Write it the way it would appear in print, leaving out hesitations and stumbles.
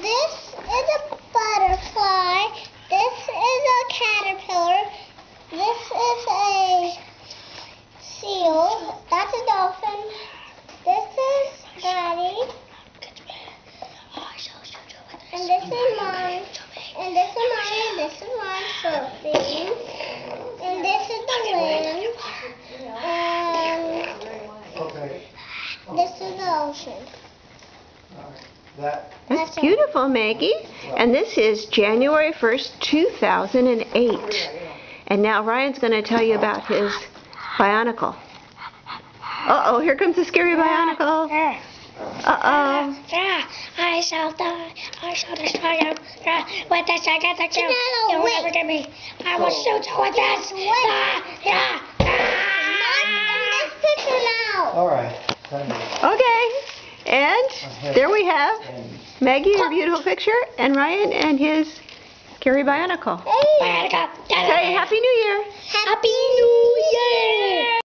This is a butterfly. This is a caterpillar. This is a seal. That's a dolphin. This is Daddy. And this is Mom. And this is Mommy. And this is Mom, Sophie. And this is the land. And this is the ocean. That's beautiful, Maggie. And this is January 1st, 2008. And now Ryan's going to tell you about his Bionicle. Uh-oh, here comes the scary Bionicle. Uh-oh. I shall die. I shall destroy you. With this, I get the kill. You'll never get me. I will shoot you with this. All right. Okay. And there we have Maggie, her beautiful picture, and Ryan and his scary Bionicle. Bionicle. Say Happy New Year. Happy New Year.